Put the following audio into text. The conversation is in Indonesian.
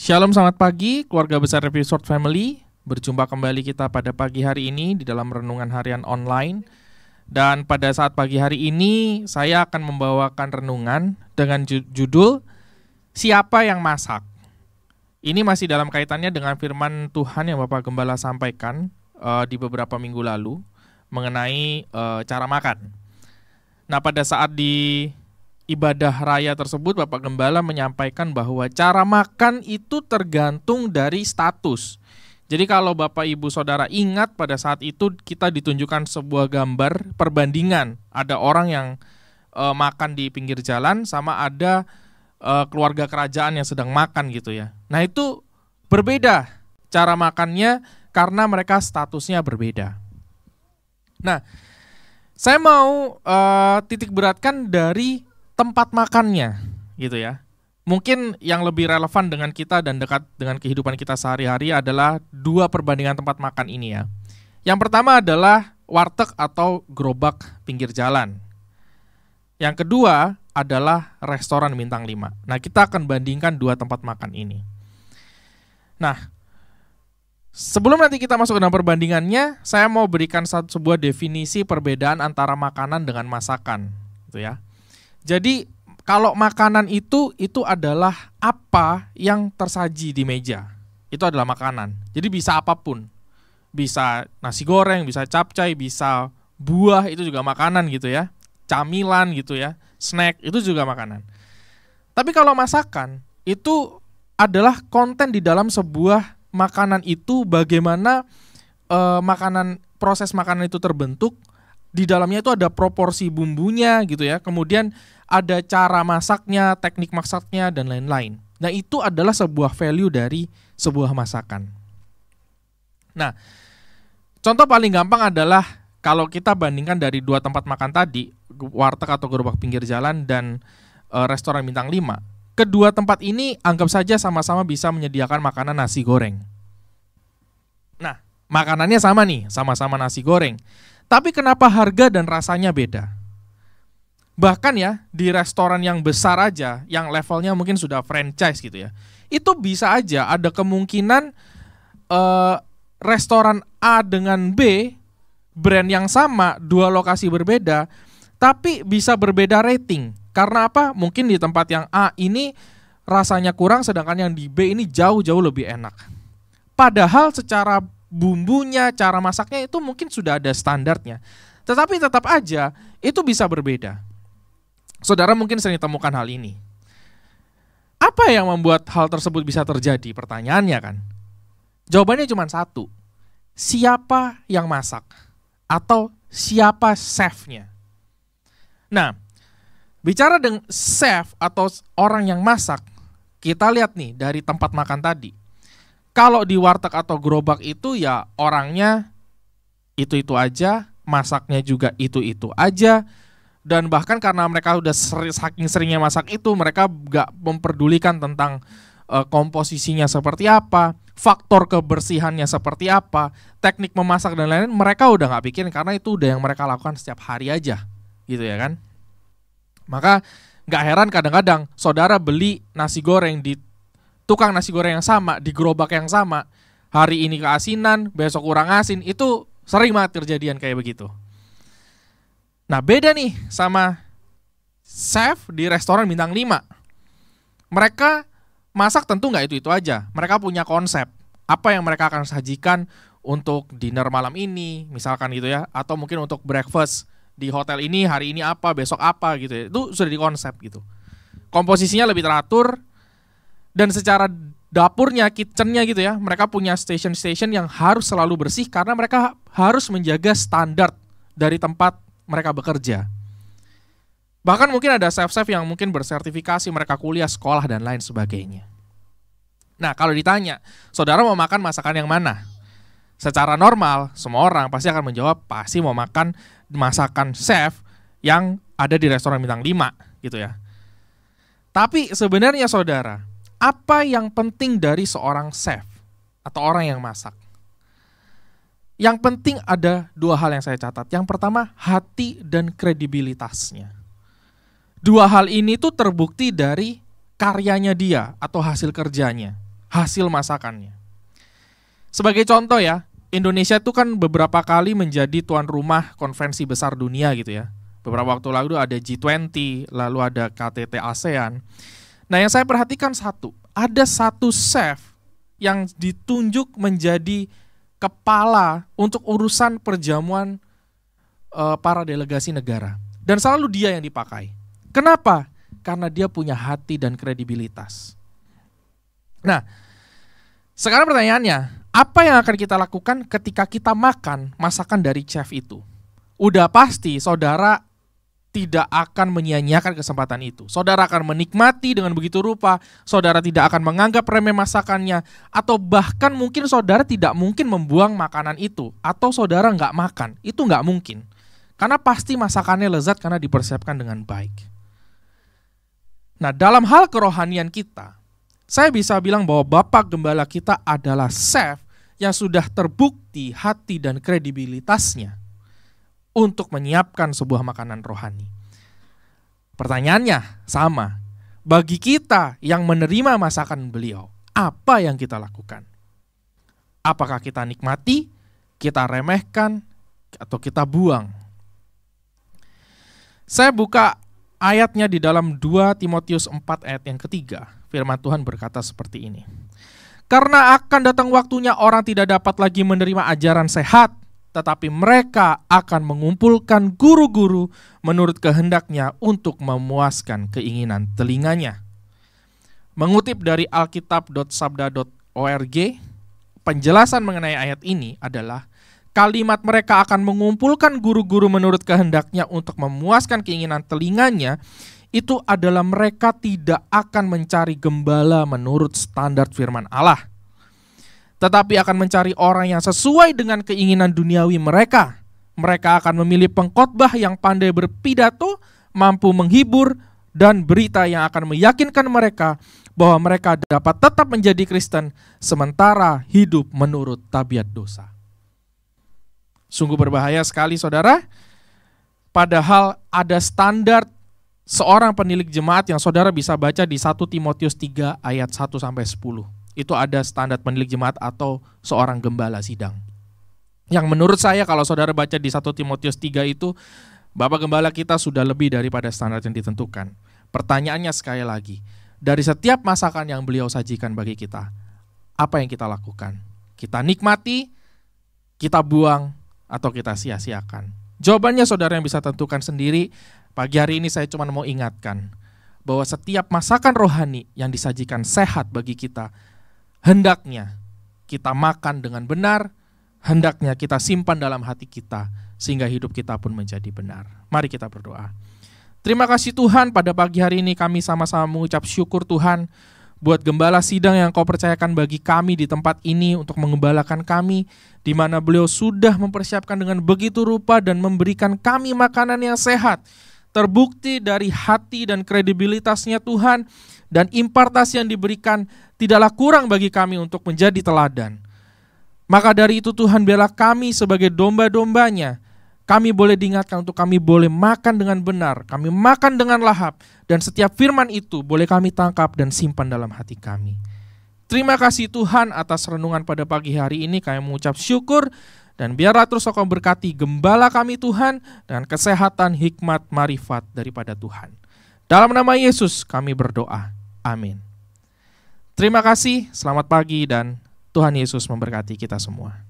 Shalom, selamat pagi keluarga besar Review Short Family. Berjumpa kembali kita pada pagi hari ini di dalam renungan harian online. Dan pada saat pagi hari ini saya akan membawakan renungan dengan judul Siapa yang Masak. Ini masih dalam kaitannya dengan firman Tuhan yang Bapak Gembala sampaikan di beberapa minggu lalu mengenai cara makan. Nah, pada saat di ibadah raya tersebut Bapak Gembala menyampaikan bahwa cara makan itu tergantung dari status. Jadi kalau Bapak Ibu Saudara ingat pada saat itu kita ditunjukkan sebuah gambar perbandingan. Ada orang yang makan di pinggir jalan sama ada keluarga kerajaan yang sedang makan gitu ya. Nah, itu berbeda cara makannya karena mereka statusnya berbeda. Nah, saya mau titik beratkan dari tempat makannya gitu ya. Mungkin yang lebih relevan dengan kita dan dekat dengan kehidupan kita sehari-hari adalah dua perbandingan tempat makan ini ya. Yang pertama adalah warteg atau gerobak pinggir jalan. Yang kedua adalah restoran bintang 5. Nah, kita akan bandingkan dua tempat makan ini. Nah, sebelum nanti kita masuk ke dalam perbandingannya, saya mau berikan sebuah definisi perbedaan antara makanan dengan masakan gitu ya. Jadi kalau makanan itu adalah apa yang tersaji di meja. Itu adalah makanan. Jadi bisa apapun. Bisa nasi goreng, bisa capcay, bisa buah, itu juga makanan gitu ya. Camilan gitu ya. Snack, itu juga makanan. Tapi kalau masakan, itu adalah konten di dalam sebuah makanan itu, bagaimana proses makanan itu terbentuk. Di dalamnya itu ada proporsi bumbunya gitu ya. Kemudian ada cara masaknya, teknik masaknya, dan lain-lain. Nah, itu adalah sebuah value dari sebuah masakan. Nah, contoh paling gampang adalah kalau kita bandingkan dari dua tempat makan tadi, warteg atau gerobak pinggir jalan dan restoran bintang 5. Kedua tempat ini anggap saja sama-sama bisa menyediakan makanan nasi goreng. Nah, makanannya sama nih, sama-sama nasi goreng. Tapi kenapa harga dan rasanya beda? Bahkan ya, di restoran yang besar aja, yang levelnya mungkin sudah franchise gitu ya, itu bisa aja ada kemungkinan restoran A dengan B, brand yang sama, dua lokasi berbeda, tapi bisa berbeda rating. Karena apa? Mungkin di tempat yang A ini rasanya kurang, sedangkan yang di B ini jauh-jauh lebih enak. Padahal secara bumbunya, cara masaknya itu mungkin sudah ada standarnya. Tetapi tetap aja itu bisa berbeda. Saudara mungkin sering temukan hal ini. Apa yang membuat hal tersebut bisa terjadi? Pertanyaannya kan. Jawabannya cuma satu. Siapa yang masak? Atau siapa chefnya? Nah, bicara dengan chef atau orang yang masak, kita lihat nih dari tempat makan tadi. Kalau di warteg atau gerobak itu ya orangnya itu-itu aja, masaknya juga itu-itu aja, dan bahkan karena mereka udah saking seringnya masak itu, mereka gak memperdulikan tentang komposisinya seperti apa, faktor kebersihannya seperti apa, teknik memasak dan lain-lain, mereka udah gak pikirin karena itu udah yang mereka lakukan setiap hari aja, gitu ya kan. Maka gak heran kadang-kadang saudara beli nasi goreng di tukang nasi goreng yang sama, di gerobak yang sama, hari ini keasinan, besok kurang asin, itu sering banget kejadian kayak begitu. Nah, beda nih sama chef di restoran bintang 5. Mereka masak tentu nggak itu-itu aja. Mereka punya konsep, apa yang mereka akan sajikan untuk dinner malam ini, misalkan gitu ya, atau mungkin untuk breakfast di hotel ini, hari ini apa, besok apa gitu ya. Itu sudah dikonsep gitu. Komposisinya lebih teratur. Dan secara dapurnya, kitchennya gitu ya, mereka punya station-station yang harus selalu bersih karena mereka harus menjaga standar dari tempat mereka bekerja. Bahkan mungkin ada chef-chef yang mungkin bersertifikasi, mereka kuliah, sekolah, dan lain sebagainya. Nah, kalau ditanya, saudara mau makan masakan yang mana? Secara normal, semua orang pasti akan menjawab, pasti mau makan masakan chef yang ada di restoran bintang 5 gitu ya. Tapi sebenarnya saudara, apa yang penting dari seorang chef atau orang yang masak? Yang penting ada dua hal yang saya catat. Yang pertama, hati dan kredibilitasnya. Dua hal ini tuh terbukti dari karyanya dia atau hasil kerjanya. hasil masakannya. Sebagai contoh ya, Indonesia itu kan beberapa kali menjadi tuan rumah konferensi besar dunia gitu ya. Beberapa waktu lalu ada G20, lalu ada KTT ASEAN. Nah yang saya perhatikan ada satu chef yang ditunjuk menjadi kepala untuk urusan perjamuan para delegasi negara. Dan selalu dia yang dipakai. Kenapa? Karena dia punya hati dan kredibilitas. Nah, sekarang pertanyaannya, apa yang akan kita lakukan ketika kita makan masakan dari chef itu? Udah pasti saudara tidak akan menyia-nyiakan kesempatan itu. Saudara akan menikmati dengan begitu rupa, saudara tidak akan menganggap remeh masakannya, atau bahkan mungkin saudara tidak mungkin membuang makanan itu, atau saudara nggak makan, itu nggak mungkin. Karena pasti masakannya lezat karena dipersiapkan dengan baik. Nah, dalam hal kerohanian kita, saya bisa bilang bahwa Bapak Gembala kita adalah chef yang sudah terbukti hati dan kredibilitasnya untuk menyiapkan sebuah makanan rohani. Pertanyaannya sama, bagi kita yang menerima masakan beliau, apa yang kita lakukan? Apakah kita nikmati, kita remehkan, atau kita buang? Saya buka ayatnya di dalam 2 Timotius 4 ayat yang ketiga. Firman Tuhan berkata seperti ini. Karena akan datang waktunya orang tidak dapat lagi menerima ajaran sehat, tetapi mereka akan mengumpulkan guru-guru menurut kehendaknya untuk memuaskan keinginan telinganya. Mengutip dari alkitab.sabda.org, penjelasan mengenai ayat ini adalah kalimat mereka akan mengumpulkan guru-guru menurut kehendaknya untuk memuaskan keinginan telinganya, itu adalah mereka tidak akan mencari gembala menurut standar firman Allah, tetapi akan mencari orang yang sesuai dengan keinginan duniawi mereka. Mereka akan memilih pengkhotbah yang pandai berpidato, mampu menghibur, dan berita yang akan meyakinkan mereka bahwa mereka dapat tetap menjadi Kristen sementara hidup menurut tabiat dosa. Sungguh berbahaya sekali saudara, padahal ada standar seorang penilik jemaat yang saudara bisa baca di 1 Timotius 3 ayat 1-10. Itu ada standar penilik jemaat atau seorang gembala sidang. Yang menurut saya kalau saudara baca di 1 Timotius 3 itu, Bapak Gembala kita sudah lebih daripada standar yang ditentukan. Pertanyaannya sekali lagi, dari setiap masakan yang beliau sajikan bagi kita, apa yang kita lakukan? Kita nikmati, kita buang, atau kita sia-siakan? Jawabannya saudara yang bisa tentukan sendiri. Pagi hari ini saya cuma mau ingatkan bahwa setiap masakan rohani yang disajikan sehat bagi kita, hendaknya kita makan dengan benar, hendaknya kita simpan dalam hati kita, sehingga hidup kita pun menjadi benar. Mari kita berdoa. Terima kasih Tuhan, pada pagi hari ini kami sama-sama mengucap syukur Tuhan buat gembala sidang yang Kau percayakan bagi kami di tempat ini untuk mengembalakan kami, di mana beliau sudah mempersiapkan dengan begitu rupa dan memberikan kami makanan yang sehat, terbukti dari hati dan kredibilitasnya Tuhan, dan impartasi yang diberikan tidaklah kurang bagi kami untuk menjadi teladan. Maka dari itu Tuhan, biarlah kami sebagai domba-dombanya, kami boleh diingatkan untuk kami boleh makan dengan benar, kami makan dengan lahap, dan setiap firman itu boleh kami tangkap dan simpan dalam hati kami. Terima kasih Tuhan atas renungan pada pagi hari ini, kami mengucap syukur, dan biarlah terus Engkau berkati gembala kami Tuhan, dengan kesehatan, hikmat, marifat daripada Tuhan. Dalam nama Yesus kami berdoa. Amin. Terima kasih, selamat pagi, dan Tuhan Yesus memberkati kita semua.